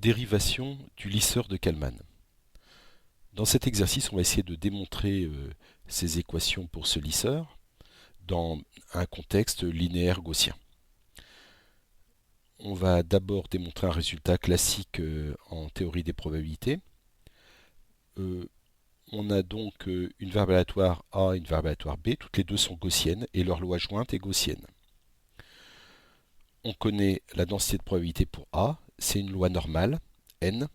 Dérivation du lisseur de Kalman. Dans cet exercice, on va essayer de démontrer ces équations pour ce lisseur dans un contexte linéaire gaussien. On va d'abord démontrer un résultat classique en théorie des probabilités. On a donc une variable aléatoire A et une variable aléatoire B. Toutes les deux sont gaussiennes et leur loi jointe est gaussienne. On connaît la densité de probabilité pour A. C'est une loi normale, n,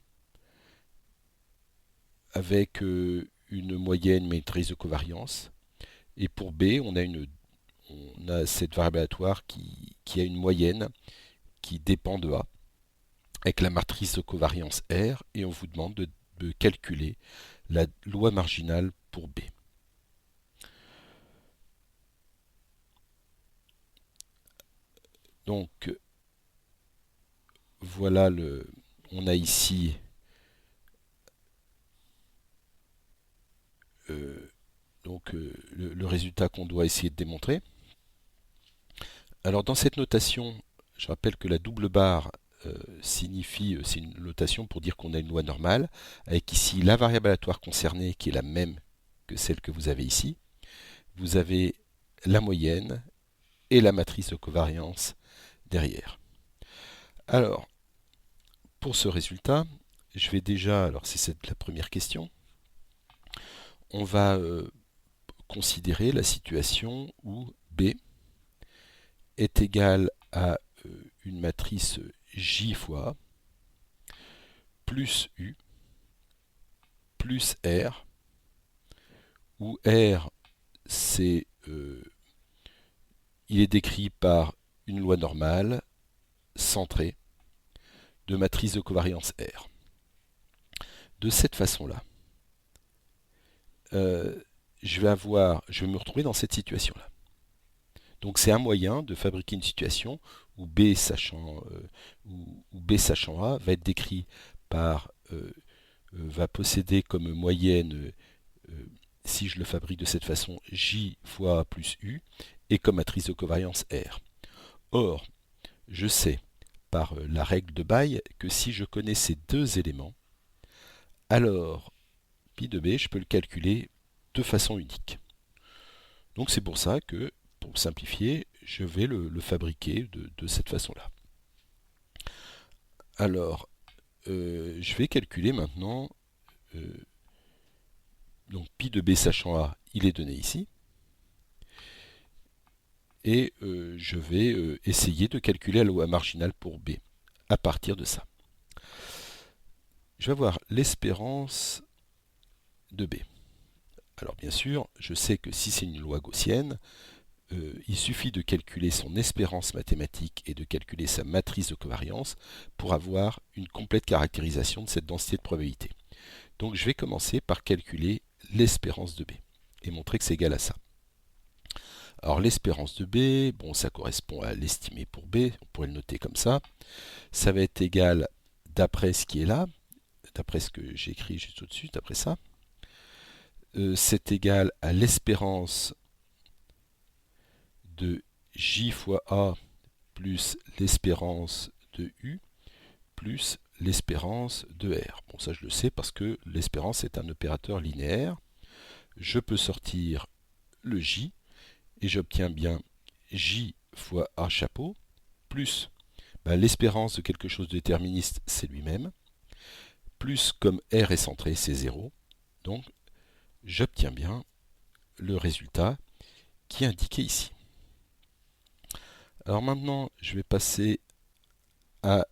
avec une moyenne matrice de covariance. Et pour B, on a cette variable aléatoire qui a une moyenne qui dépend de A, avec la matrice de covariance R, et on vous demande de calculer la loi marginale pour B. Donc, voilà on a ici le résultat qu'on doit essayer de démontrer. Alors dans cette notation, je rappelle que la double barre signifie, c'est une notation pour dire qu'on a une loi normale, avec ici la variable aléatoire concernée qui est la même que celle que vous avez ici. Vous avez la moyenne et la matrice de covariance derrière. Alors, pour ce résultat, je vais déjà, alors c'est la première question, on va considérer la situation où B est égal à une matrice J fois A plus U plus R, où R il est décrit par une loi normale centrée de matrice de covariance R. De cette façon-là, je vais me retrouver dans cette situation-là. Donc c'est un moyen de fabriquer une situation où B sachant A va être décrit par va posséder comme moyenne, si je le fabrique de cette façon, J fois A plus U, et comme matrice de covariance R. Or, je sais par la règle de Bay que si je connais ces deux éléments, alors pi de B, je peux le calculer de façon unique. Donc c'est pour ça que, pour simplifier, je vais le fabriquer de cette façon-là. Alors, je vais calculer maintenant, donc pi de B sachant A, il est donné ici, et je vais essayer de calculer la loi marginale pour B à partir de ça. Je vais avoir l'espérance de B. Alors bien sûr, je sais que si c'est une loi gaussienne, il suffit de calculer son espérance mathématique et de calculer sa matrice de covariance pour avoir une complète caractérisation de cette densité de probabilité. Donc je vais commencer par calculer l'espérance de B et montrer que c'est égal à ça. Alors l'espérance de B, bon, ça correspond à l'estimé pour B, on pourrait le noter comme ça. Ça va être égal, d'après ce qui est là, d'après ce que j'ai écrit juste au-dessus, d'après ça, c'est égal à l'espérance de J fois A plus l'espérance de U plus l'espérance de R. Bon, ça je le sais parce que l'espérance est un opérateur linéaire. Je peux sortir le J et j'obtiens bien J fois A chapeau plus l'espérance de quelque chose de déterministe, c'est lui-même, plus comme R est centré, c'est 0. Donc j'obtiens bien le résultat qui est indiqué ici. Alors maintenant, je vais passer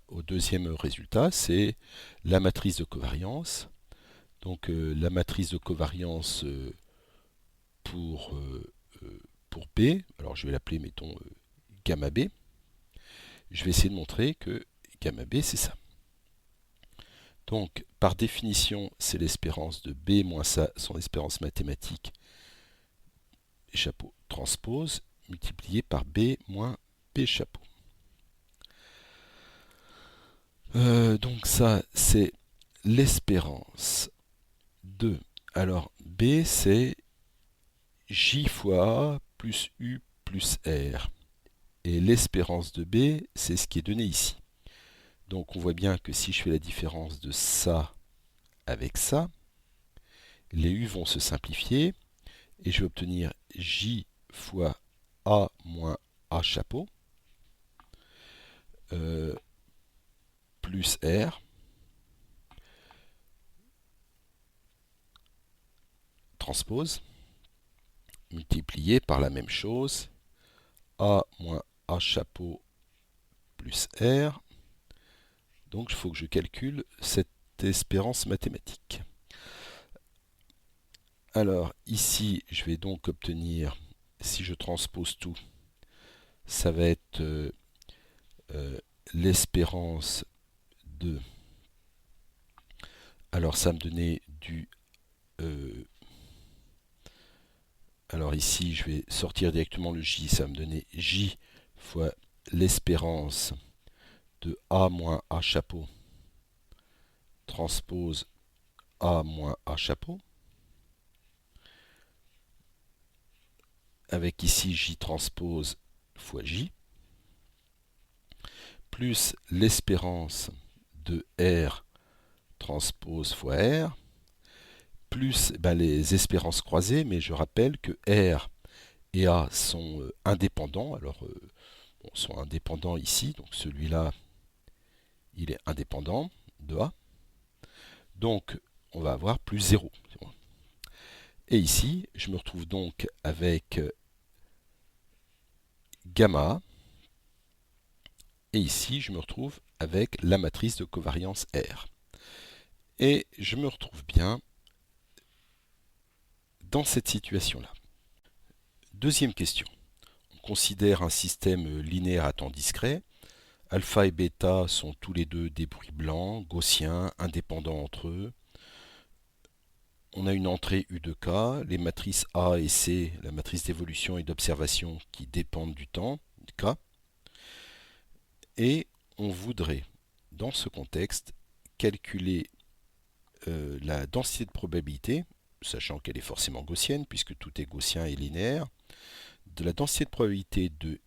au deuxième résultat, c'est la matrice de covariance. Donc la matrice de covariance pour B, alors je vais l'appeler, mettons, gamma B. Je vais essayer de montrer que gamma B, c'est ça. Donc, par définition, c'est l'espérance de B moins son espérance mathématique, chapeau transpose, multiplié par B moins B chapeau. Donc ça, c'est l'espérance de... Alors, B, c'est J fois A plus U plus R. Et l'espérance de B, c'est ce qui est donné ici. Donc on voit bien que si je fais la différence de ça avec ça, les U vont se simplifier et je vais obtenir J fois A moins A chapeau plus R transpose multiplié par la même chose A moins A chapeau plus R. Donc il faut que je calcule cette espérance mathématique. Alors ici je vais donc obtenir, si je transpose tout, ça va être l'espérance de... Alors ça me donnait du... alors ici je vais sortir directement le J, ça va me donner J fois l'espérance de A moins A chapeau transpose A moins A chapeau, avec ici J transpose fois J, plus l'espérance de R transpose fois R, plus les espérances croisées, mais je rappelle que R et A sont indépendants, alors sont indépendants ici, donc celui-là, il est indépendant de A, donc on va avoir plus 0. Et ici, je me retrouve donc avec gamma, et ici, je me retrouve avec la matrice de covariance R. Et je me retrouve bien dans cette situation-là. Deuxième question. On considère un système linéaire à temps discret. Alpha et bêta sont tous les deux des bruits blancs, gaussiens, indépendants entre eux. On a une entrée U de K, les matrices A et C, la matrice d'évolution et d'observation qui dépendent du temps, K. Et on voudrait, dans ce contexte, calculer la densité de probabilité, sachant qu'elle est forcément gaussienne, puisque tout est gaussien et linéaire, de la densité de probabilité de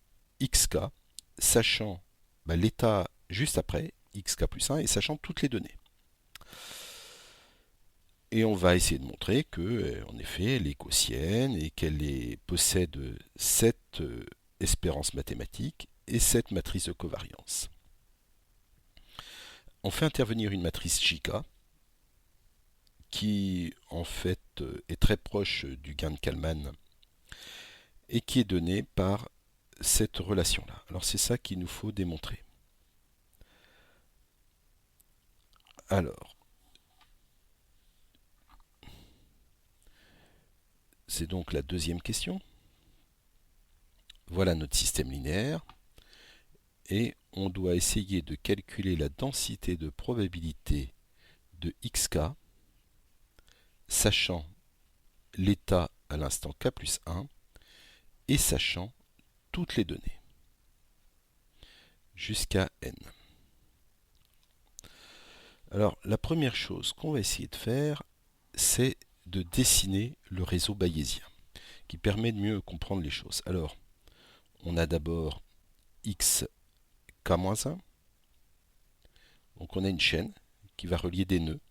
xk, sachant l'état juste après, xk plus 1, et sachant toutes les données. Et on va essayer de montrer que, en effet, elle est gaussienne et qu'elle possède cette espérance mathématique et cette matrice de covariance. On fait intervenir une matrice JK qui, en fait, est très proche du gain de Kalman et qui est donnée par cette relation-là. Alors c'est ça qu'il nous faut démontrer. Alors, c'est donc la deuxième question. Voilà notre système linéaire. Et on doit essayer de calculer la densité de probabilité de xk, sachant l'état à l'instant k plus 1 et sachant toutes les données, jusqu'à n. Alors, la première chose qu'on va essayer de faire, c'est de dessiner le réseau bayésien, qui permet de mieux comprendre les choses. Alors, on a d'abord xk-1, donc on a une chaîne qui va relier des nœuds,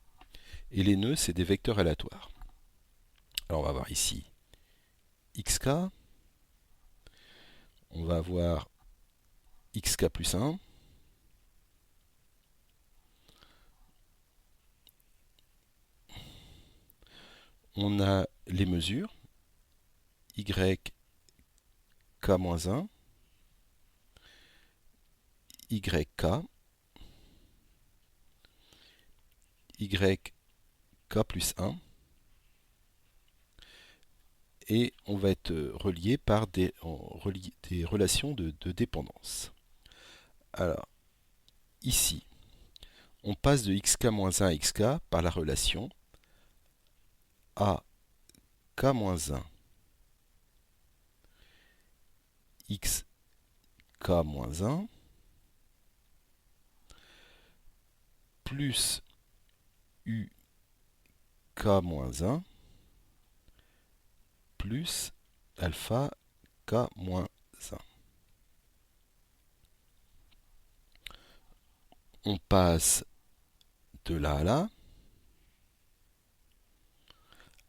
et les nœuds, c'est des vecteurs aléatoires. Alors, on va voir ici xk, on va avoir xk plus 1, on a les mesures, yk-1, yk, yk plus 1, et on va être relié par des relations de dépendance. Alors, ici, on passe de xk-1 à xk par la relation ak-1 xk-1 plus uk-1 plus alpha k-1. on passe de là à là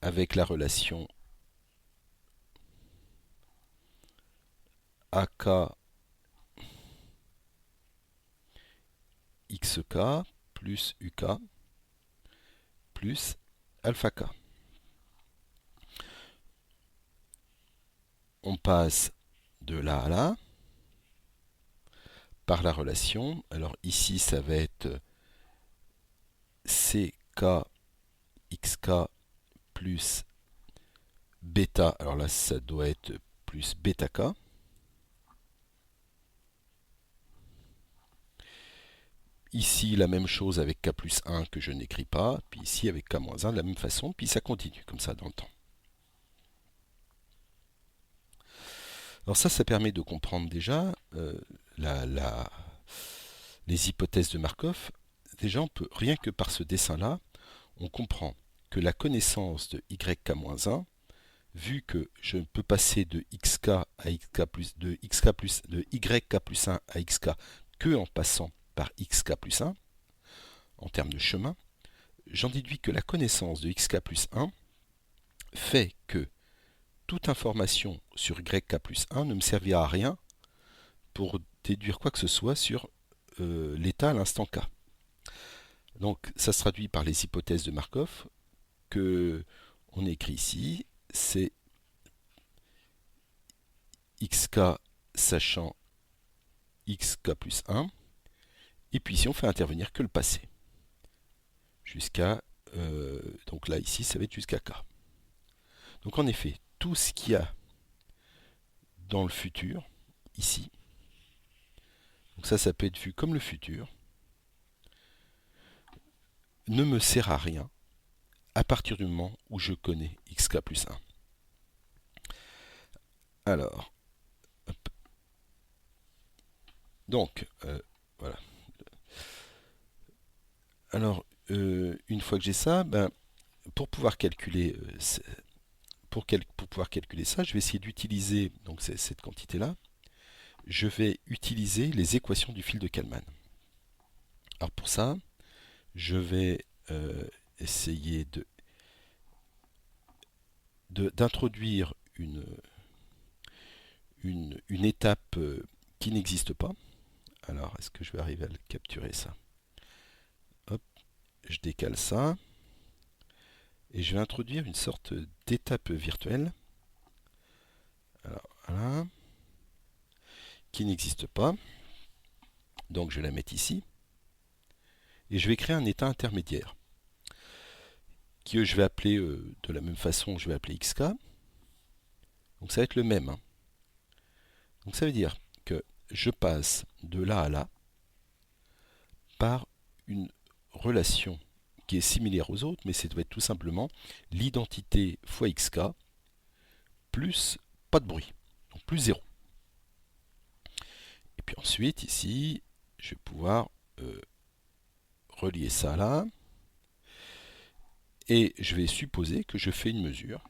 avec la relation AK XK plus UK plus alpha K. On passe de là à là par la relation. Alors ici, ça va être CK XK plus bêta. Alors là, ça doit être plus bêta K. Ici, la même chose avec K plus 1 que je n'écris pas. Puis ici, avec K moins 1, de la même façon. Puis ça continue comme ça dans le temps. Alors ça permet de comprendre déjà les hypothèses de Markov. Déjà, on peut, rien que par ce dessin-là, on comprend que la connaissance de YK-1, vu que je peux passer de XK à XK plus, de YK plus 1 à XK que en passant par XK plus 1, en termes de chemin, j'en déduis que la connaissance de XK plus 1 fait que toute information sur YK plus 1 ne me servira à rien pour déduire quoi que ce soit sur l'état à l'instant K. Donc ça se traduit par les hypothèses de Markov que on écrit ici, c'est XK sachant XK plus 1, et puis ici on fait intervenir que le passé. Jusqu'à, donc là ici ça va être jusqu'à K. Donc en effet, tout ce qu'il y a dans le futur, ici, donc ça peut être vu comme le futur, ne me sert à rien à partir du moment où je connais XK plus 1. Alors, hop. Donc, voilà. Alors, une fois que j'ai ça, pour pouvoir calculer pouvoir calculer ça, je vais essayer d'utiliser donc cette quantité-là. Je vais utiliser les équations du fil de Kalman. Alors pour ça, je vais essayer d'introduire une étape qui n'existe pas. Alors, est-ce que je vais arriver à le capturer ça? Hop, je décale ça. Et je vais introduire une sorte d'étape virtuelle. Alors, voilà. Qui n'existe pas. Donc, je vais la mettre ici. Et je vais créer un état intermédiaire. Que je vais appeler de la même façon, je vais appeler XK. Donc, ça va être le même. Hein. Donc, ça veut dire que je passe de là à là par une relation qui est similaire aux autres, mais ça doit être tout simplement l'identité fois xk plus pas de bruit, donc plus 0. Et puis ensuite, ici, je vais pouvoir relier ça là, et je vais supposer que je fais une mesure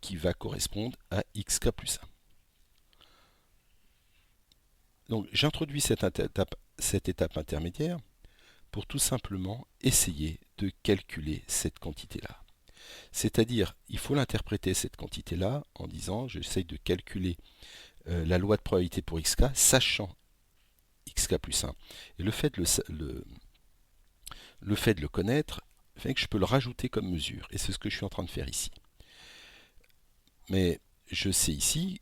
qui va correspondre à xk plus 1. Donc j'introduis cette étape intermédiaire pour tout simplement essayer de calculer cette quantité-là. C'est-à-dire, il faut l'interpréter cette quantité-là en disant, j'essaye de calculer la loi de probabilité pour xk, sachant xk plus 1. Et le fait de le connaître fait que je peux le rajouter comme mesure. Et c'est ce que je suis en train de faire ici. Mais je sais ici,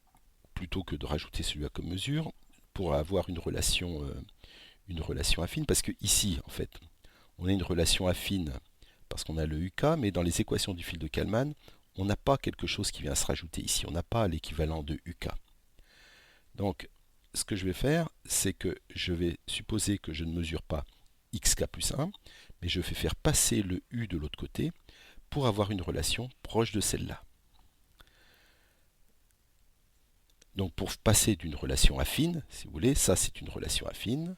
plutôt que de rajouter celui-là comme mesure, pour avoir une relation affine, parce que ici, en fait, on a une relation affine parce qu'on a le UK, mais dans les équations du fil de Kalman, on n'a pas quelque chose qui vient se rajouter ici. On n'a pas l'équivalent de UK. Donc, ce que je vais faire, c'est que je vais supposer que je ne mesure pas XK plus 1, mais je vais faire passer le U de l'autre côté pour avoir une relation proche de celle-là. Donc, pour passer d'une relation affine, si vous voulez, ça c'est une relation affine.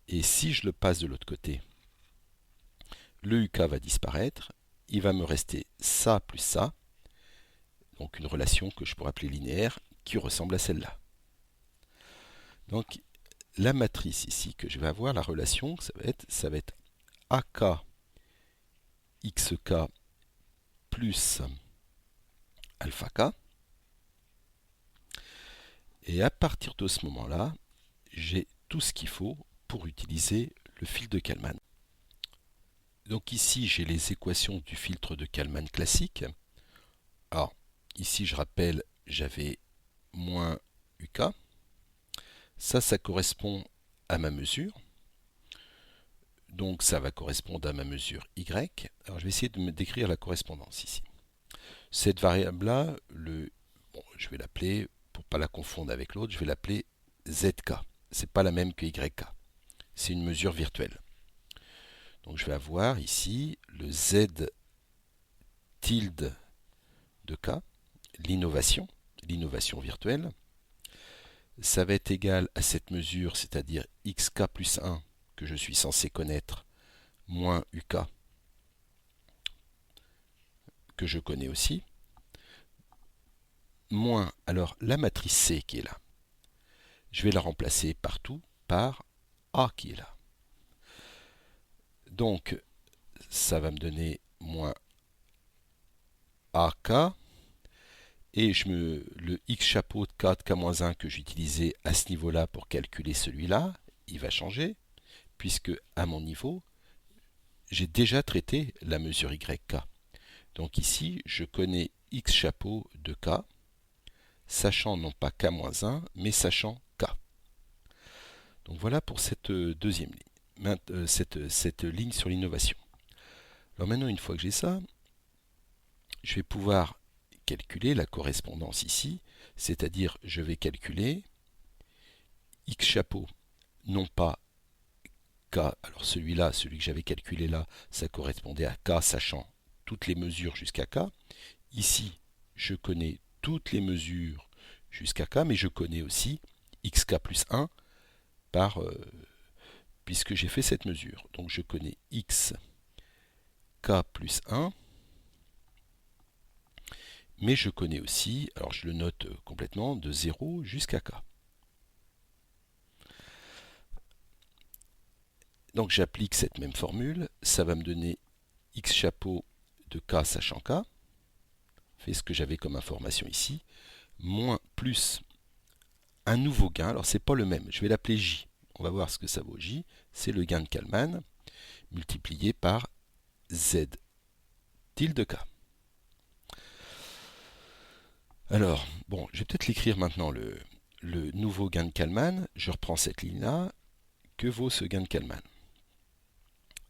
Et si je le passe de l'autre côté, le UK va disparaître, il va me rester ça plus ça, donc une relation que je pourrais appeler linéaire, qui ressemble à celle-là. Donc la matrice ici que je vais avoir, la relation, ça va être AK XK plus alpha K. Et à partir de ce moment-là, j'ai tout ce qu'il faut pour utiliser le filtre de Kalman. Donc ici, j'ai les équations du filtre de Kalman classique. Alors, ici, je rappelle, j'avais moins UK. Ça correspond à ma mesure. Donc, ça va correspondre à ma mesure Y. Alors, je vais essayer de me décrire la correspondance ici. Cette variable-là, je vais l'appeler, pour ne pas la confondre avec l'autre, je vais l'appeler ZK. C'est pas la même que YK. C'est une mesure virtuelle. Donc, je vais avoir ici le Z tilde de K, l'innovation virtuelle. Ça va être égal à cette mesure, c'est-à-dire xk plus 1 que je suis censé connaître, moins uk que je connais aussi, moins alors la matrice C qui est là. Je vais la remplacer partout par A qui est là. Donc ça va me donner moins AK. Et le x chapeau de k de k-1 que j'utilisais à ce niveau-là pour calculer celui-là, il va changer, puisque à mon niveau, j'ai déjà traité la mesure yk. Donc ici, je connais x chapeau de k, sachant non pas k-1, mais sachant k. Donc voilà pour cette deuxième ligne, cette ligne sur l'innovation. Alors maintenant, une fois que j'ai ça, je vais pouvoir calculer la correspondance ici, c'est-à-dire je vais calculer x chapeau, non pas k, alors celui-là, celui que j'avais calculé là, ça correspondait à k sachant toutes les mesures jusqu'à k. Ici, je connais toutes les mesures jusqu'à k, mais je connais aussi xk plus 1 puisque j'ai fait cette mesure. Donc je connais xk plus 1, mais je connais aussi, alors je le note complètement, de 0 jusqu'à k. Donc j'applique cette même formule, ça va me donner x chapeau de k sachant k, fait ce que j'avais comme information ici, moins plus un nouveau gain, alors c'est pas le même, je vais l'appeler J, on va voir ce que ça vaut J, c'est le gain de Kalman, multiplié par Z tilde K. Alors, bon, je vais peut-être l'écrire maintenant, le nouveau gain de Kalman, je reprends cette ligne-là, que vaut ce gain de Kalman?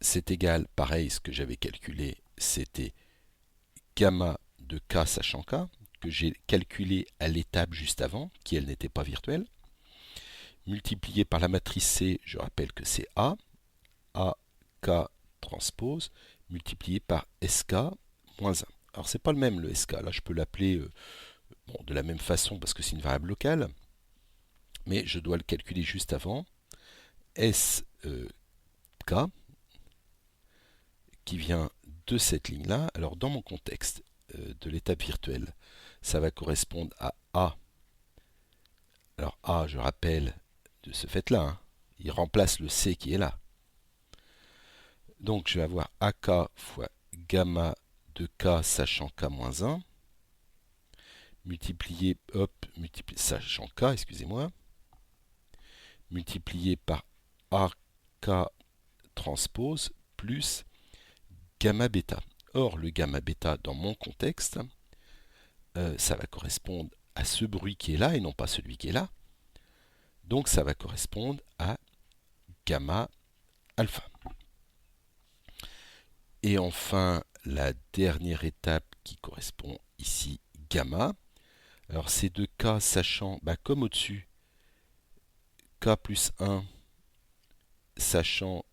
C'est égal, pareil, ce que j'avais calculé, c'était gamma de K sachant K, que j'ai calculé à l'étape juste avant, qui elle n'était pas virtuelle, multiplié par la matrice C, je rappelle que c'est A, AK transpose, multiplié par SK moins 1. Alors c'est pas le même le SK, là je peux l'appeler de la même façon parce que c'est une variable locale, mais je dois le calculer juste avant. SK qui vient de cette ligne-là. Alors dans mon contexte de l'étape virtuelle, ça va correspondre à A. Alors A, je rappelle de ce fait-là, hein, il remplace le C qui est là. Donc je vais avoir AK fois gamma de K sachant K-1, multiplié, sachant K, excusez-moi, multiplié par AK transpose plus gamma bêta. Or, le gamma bêta, dans mon contexte, ça va correspondre à ce bruit qui est là et non pas celui qui est là. Donc, ça va correspondre à gamma alpha. Et enfin, la dernière étape qui correspond ici, gamma. Alors, ces deux K sachant, comme au-dessus, K plus 1 sachant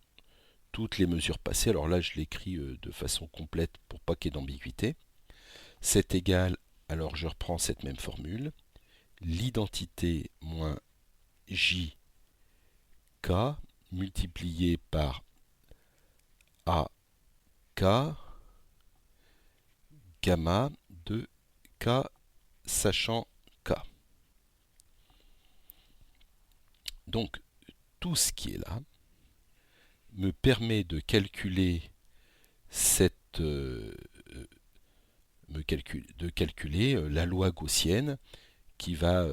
toutes les mesures passées. Alors là, je l'écris de façon complète pour pas qu'il y ait d'ambiguïté. C'est égal, alors je reprends cette même formule, l'identité moins JK multiplié par AK gamma de K sachant K. Donc, tout ce qui est là me permet de calculer la loi gaussienne qui va,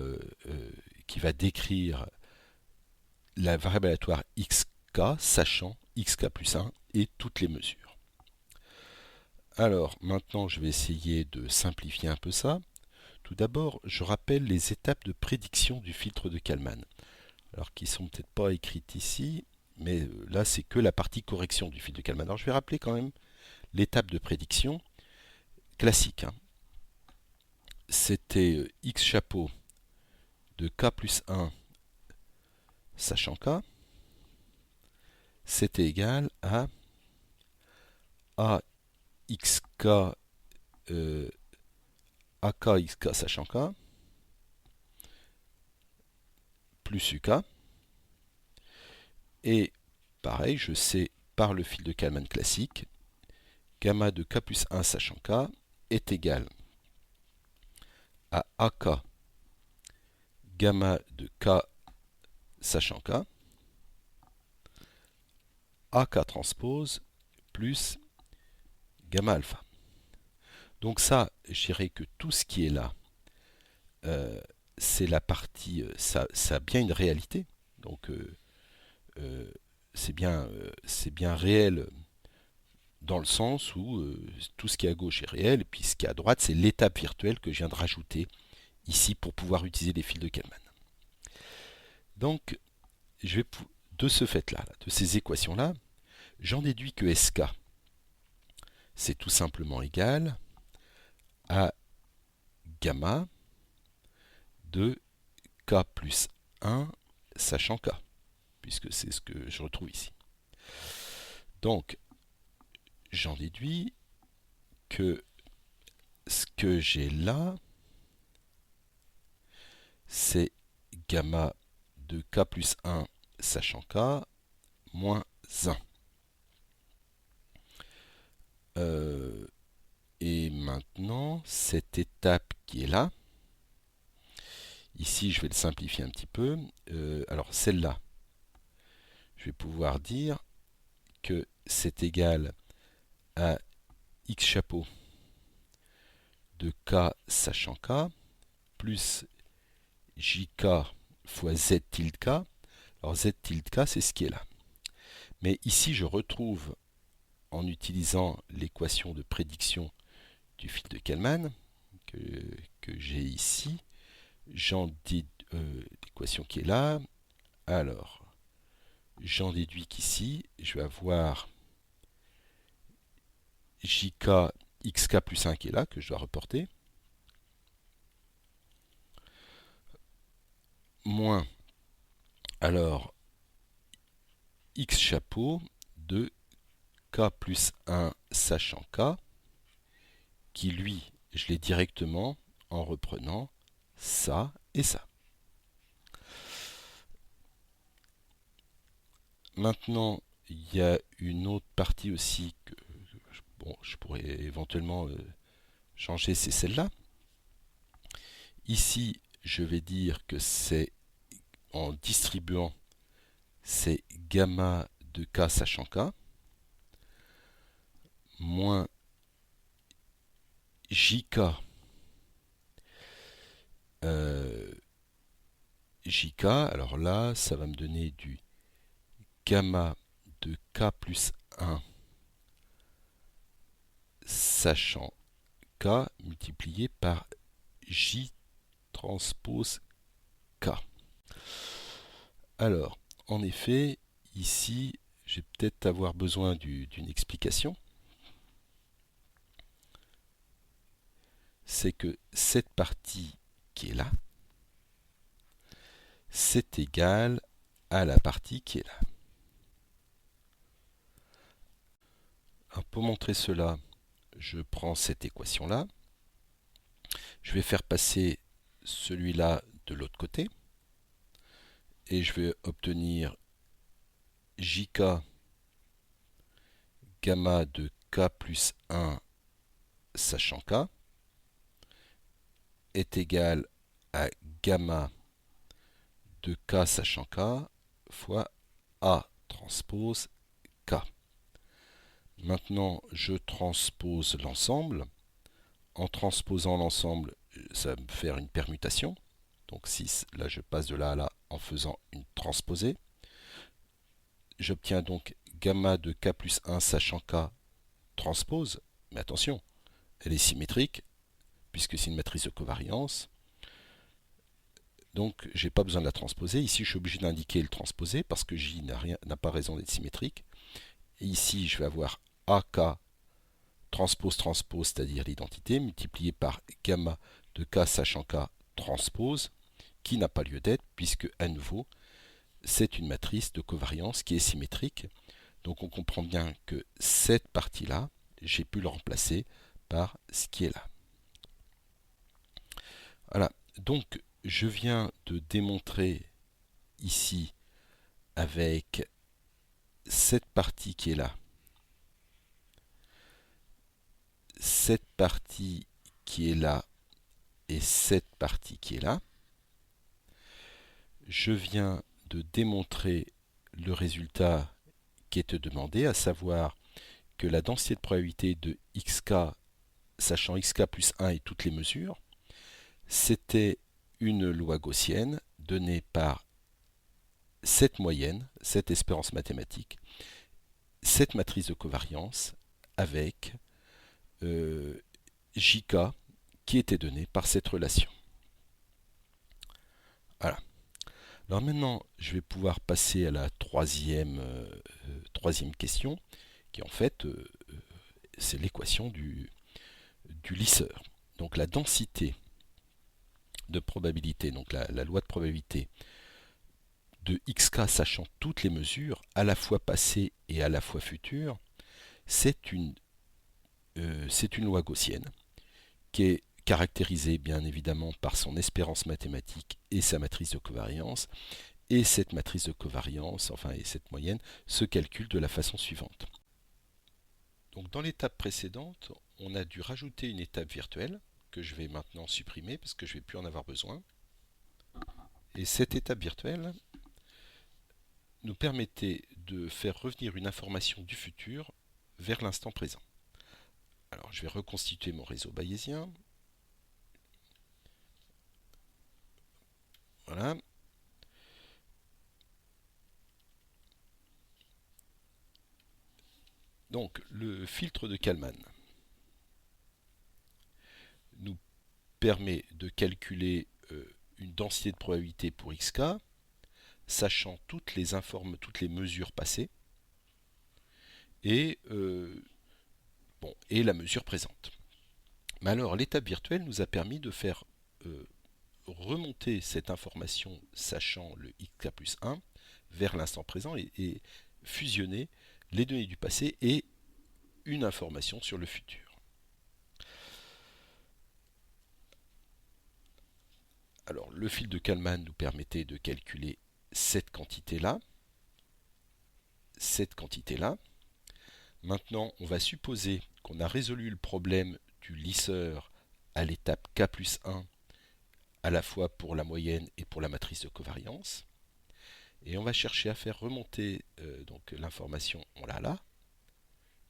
qui va décrire la variable aléatoire xk, sachant xk plus 1 et toutes les mesures. Alors, maintenant, je vais essayer de simplifier un peu ça. Tout d'abord, je rappelle les étapes de prédiction du filtre de Kalman. Alors, qui ne sont peut-être pas écrites ici, mais là, c'est que la partie correction du filtre de Kalman. Alors, je vais rappeler quand même l'étape de prédiction classique. C'était x chapeau de k plus 1 sachant k, c'était égal à axk akxk sachant k plus uk. Et pareil, je sais par le fil de Kalman classique, gamma de k plus 1 sachant k est égal à ak gamma de k sachant k, ak transpose plus gamma alpha. Donc ça, je dirais que tout ce qui est là, c'est la partie, ça a bien une réalité. Donc c'est bien réel dans le sens où tout ce qui est à gauche est réel, et puis ce qui est à droite, c'est l'étape virtuelle que je viens de rajouter ici pour pouvoir utiliser les fils de Kalman. Donc, je vais de ce fait-là, de ces équations-là, j'en déduis que SK, c'est tout simplement égal à gamma de k plus 1 sachant k, puisque c'est ce que je retrouve ici. Donc, j'en déduis que ce que j'ai là, c'est gamma de k plus 1 sachant k moins 1. Et maintenant, cette étape qui est là, ici je vais le simplifier un petit peu. Alors celle-là, je vais pouvoir dire que c'est égal à x chapeau de k sachant k plus jk fois z tilde k. Alors z tilde k, c'est ce qui est là. Mais ici, je retrouve, en utilisant l'équation de prédiction du fil de Kalman, que j'ai ici, j'en dis l'équation qui est là. Alors, j'en déduis qu'ici, je vais avoir jk xk plus 1 qui est là, que je dois reporter, moins, alors, x chapeau de k plus 1 sachant k, qui lui, je l'ai directement en reprenant ça et ça. Maintenant, il y a une autre partie aussi que je pourrais éventuellement changer, c'est celle-là. Ici, je vais dire que c'est en distribuant, c'est gamma de k sachant k moins jk jk. Alors là, ça va me donner du gamma de k plus 1 sachant k multiplié par j transpose k. Alors, en effet, ici, je vais peut-être avoir besoin d'une explication. C'est que cette partie qui est là, c'est égal à la partie qui est là. Alors, pour montrer cela, je prends cette équation-là. Je vais faire passer celui-là de l'autre côté. Et je vais obtenir jk gamma de k plus 1 sachant k est égal à gamma de K sachant K fois A transpose K. Maintenant, je transpose l'ensemble. En transposant l'ensemble, ça va me faire une permutation. Donc 6, là je passe de là à là en faisant une transposée. J'obtiens donc gamma de K plus 1 sachant K transpose. Mais attention, elle est symétrique, puisque c'est une matrice de covariance. Donc je n'ai pas besoin de la transposer. Ici je suis obligé d'indiquer le transposé, parce que J n'a pas raison d'être symétrique. Et ici je vais avoir AK transpose, c'est-à-dire l'identité, multiplié par gamma de K sachant K transpose, qui n'a pas lieu d'être, puisque à nouveau, c'est une matrice de covariance qui est symétrique. Donc on comprend bien que cette partie-là, j'ai pu le remplacer par ce qui est là. Voilà, donc je viens de démontrer ici avec cette partie qui est là, cette partie qui est là et cette partie qui est là. Je viens de démontrer le résultat qui est demandé, à savoir que la densité de probabilité de xk, sachant xk plus 1 et toutes les mesures, c'était une loi gaussienne donnée par cette moyenne, cette espérance mathématique, cette matrice de covariance avec JK qui était donnée par cette relation. Voilà. Alors maintenant, je vais pouvoir passer à la troisième question, qui en fait, c'est l'équation du lisseur. Donc la densité de probabilité, donc la loi de probabilité de xk sachant toutes les mesures, à la fois passées et à la fois futures, c'est une loi gaussienne qui est caractérisée bien évidemment par son espérance mathématique et sa matrice de covariance. Et cette matrice de covariance, enfin et cette moyenne, se calcule de la façon suivante. Donc dans l'étape précédente, on a dû rajouter une étape virtuelle que je vais maintenant supprimer parce que je ne vais plus en avoir besoin. Et cette étape virtuelle nous permettait de faire revenir une information du futur vers l'instant présent. Alors je vais reconstituer mon réseau bayésien. Voilà. Donc le filtre de Kalman nous permet de calculer une densité de probabilité pour xk, sachant toutes les mesures passées et, et la mesure présente. Mais alors l'étape virtuelle nous a permis de faire remonter cette information sachant le xk plus 1 vers l'instant présent et fusionner les données du passé et une information sur le futur. Alors le fil de Kalman nous permettait de calculer cette quantité-là, cette quantité-là. Maintenant, on va supposer qu'on a résolu le problème du lisseur à l'étape K plus 1, à la fois pour la moyenne et pour la matrice de covariance. Et on va chercher à faire remonter donc l'information, on l'a là.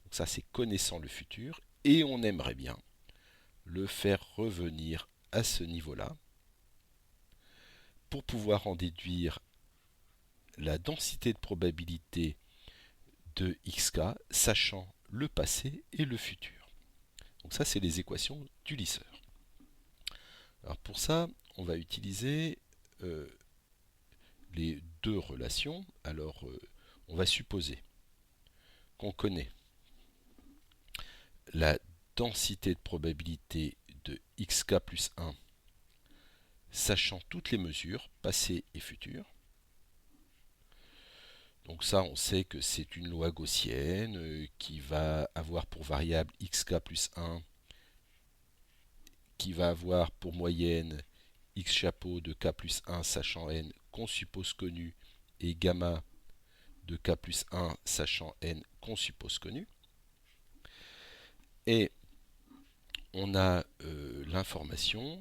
Donc ça, c'est connaissant le futur. Et on aimerait bien le faire revenir à ce niveau-là pour pouvoir en déduire la densité de probabilité de xk, sachant le passé et le futur. Donc ça, c'est les équations du lisseur. Alors pour ça, on va utiliser les deux relations. Alors, on va supposer qu'on connaît la densité de probabilité de xk plus 1, sachant toutes les mesures, passées et futures. Donc ça, on sait que c'est une loi gaussienne qui va avoir pour variable xk plus 1, qui va avoir pour moyenne x chapeau de k plus 1 sachant n qu'on suppose connu et gamma de k plus 1 sachant n qu'on suppose connu. Et on a l'information,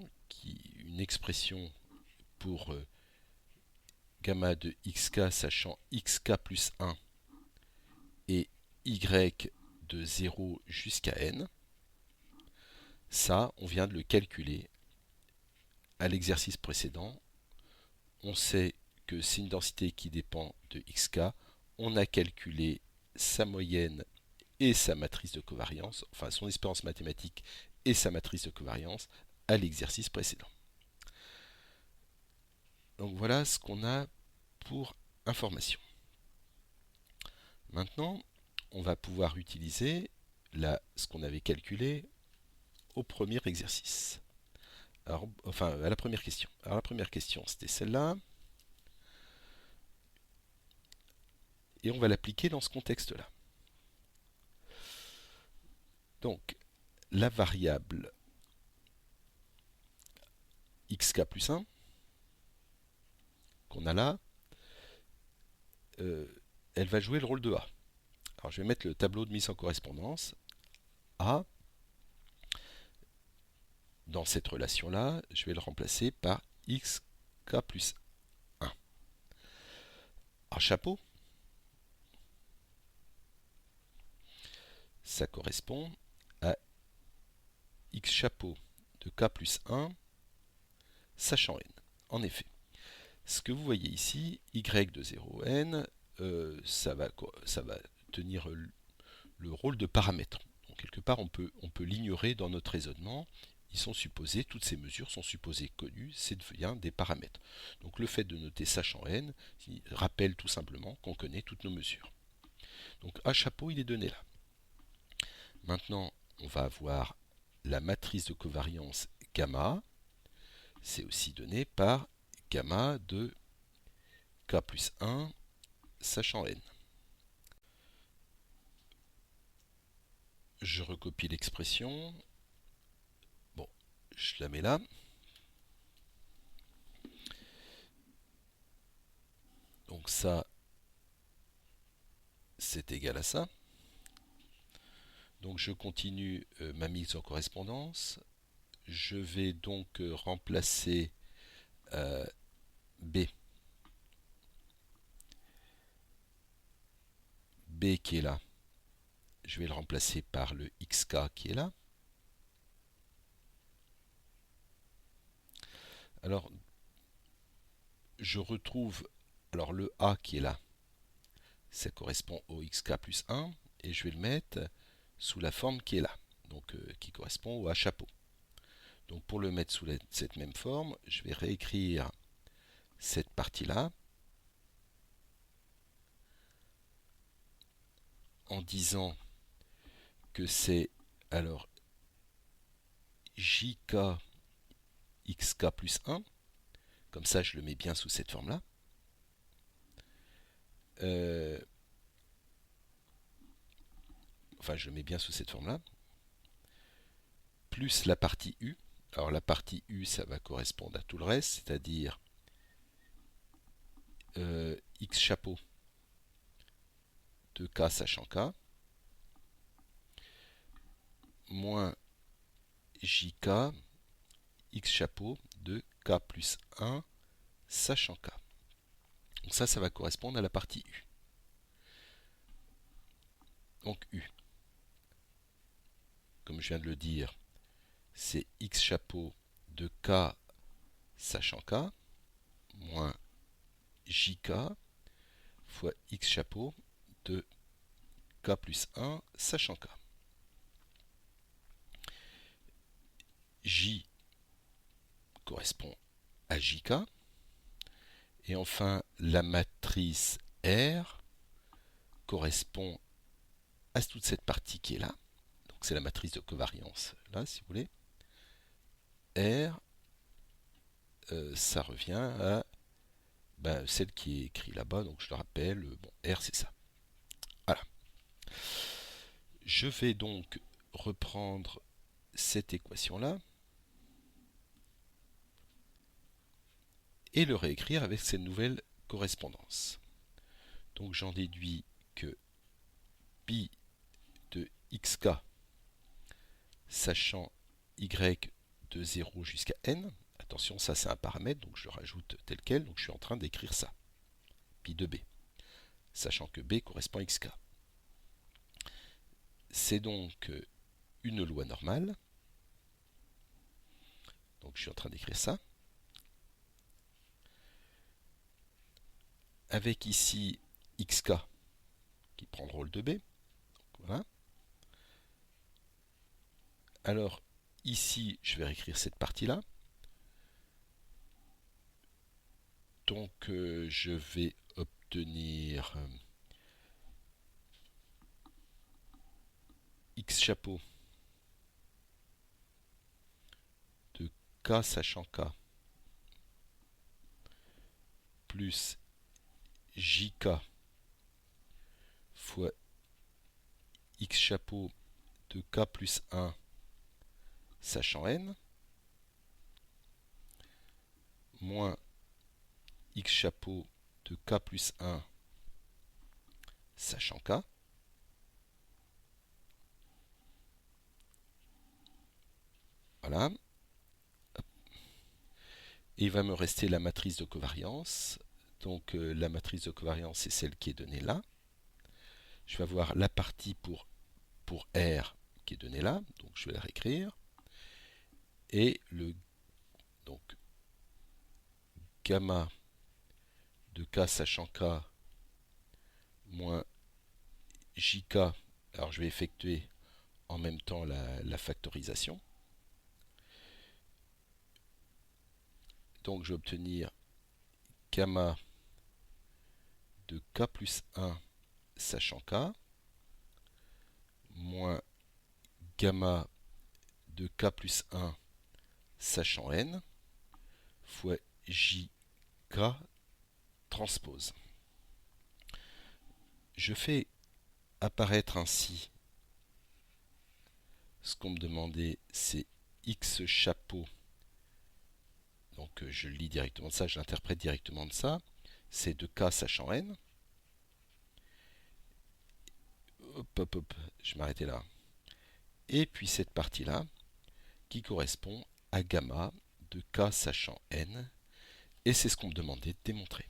une expression pour gamma de xk sachant xk plus 1 et y de 0 jusqu'à n, ça, on vient de le calculer à l'exercice précédent. On sait que c'est une densité qui dépend de xk. On a calculé sa moyenne et sa matrice de covariance, enfin son espérance mathématique et sa matrice de covariance à l'exercice précédent. Donc voilà ce qu'on a pour information. Maintenant, on va pouvoir utiliser ce qu'on avait calculé au premier exercice. Alors, enfin, à la première question. Alors la première question, c'était celle-là. Et on va l'appliquer dans ce contexte-là. Donc, la variable xk plus 1 qu'on a là, elle va jouer le rôle de A. Alors je vais mettre le tableau de mise en correspondance. A, dans cette relation-là, je vais le remplacer par xk plus 1. Alors chapeau, ça correspond à x chapeau de k plus 1 sachant n. En effet, ce que vous voyez ici, y de 0 n, ça va tenir le rôle de paramètre. Donc quelque part, on peut l'ignorer dans notre raisonnement. Ils sont supposés, toutes ces mesures sont supposées connues, c'est devient des paramètres. Donc le fait de noter sachant n rappelle tout simplement qu'on connaît toutes nos mesures. Donc A chapeau, il est donné là. Maintenant, on va avoir la matrice de covariance gamma. C'est aussi donné par gamma de k plus 1 sachant n. Je recopie l'expression. Bon, je la mets là. Donc ça, c'est égal à ça. Donc je continue ma mise en correspondance. Je vais donc remplacer B qui est là. Je vais le remplacer par le xk qui est là. Alors, je retrouve le A qui est là. Ça correspond au xk plus 1 et je vais le mettre sous la forme qui est là, donc qui correspond au A chapeau. Donc pour le mettre sous cette même forme, je vais réécrire cette partie-là en disant que c'est alors jk xk plus 1, comme ça je le mets bien sous cette forme-là. Enfin, je le mets bien sous cette forme-là. Plus la partie U. Alors la partie U, ça va correspondre à tout le reste, c'est-à-dire x chapeau de k sachant k, moins jk x chapeau de k plus 1 sachant k. Donc ça va correspondre à la partie U. Donc U, comme je viens de le dire, c'est x chapeau de k sachant k, moins jk fois x chapeau de k plus 1 sachant k. J correspond à jk. Et enfin, la matrice R correspond à toute cette partie qui est là. Donc c'est la matrice de covariance, là, si vous voulez. R, ça revient à celle qui est écrite là-bas. Donc je le rappelle, bon, R c'est ça. Voilà. Je vais donc reprendre cette équation-là et le réécrire avec cette nouvelle correspondance. Donc j'en déduis que pi de xk sachant y de 0 jusqu'à n, attention ça c'est un paramètre donc je le rajoute tel quel, donc je suis en train d'écrire ça. pi de b, sachant que b correspond à xk. C'est donc une loi normale. Donc je suis en train d'écrire ça. Avec ici xk qui prend le rôle de b. Donc, voilà. Alors ici, je vais réécrire cette partie-là. Donc je vais obtenir x chapeau de k sachant k plus jk fois x chapeau de k plus 1 sachant n moins x chapeau de k plus 1 sachant k. Voilà. Et il va me rester la matrice de covariance. Donc la matrice de covariance, c'est celle qui est donnée là. Je vais avoir la partie pour R qui est donnée là. Donc je vais la réécrire. Et donc gamma de k sachant k moins jk. Alors je vais effectuer en même temps la factorisation. Donc je vais obtenir gamma de k plus 1 sachant k moins gamma de k plus 1 sachant n fois jk transpose. Je fais apparaître ainsi ce qu'on me demandait, c'est x chapeau. Donc je lis directement de ça, je l'interprète directement de ça. C'est de k sachant n. Hop, hop, hop, je vais m'arrêter là. Et puis cette partie-là, qui correspond à gamma de k sachant n. Et c'est ce qu'on me demandait de démontrer.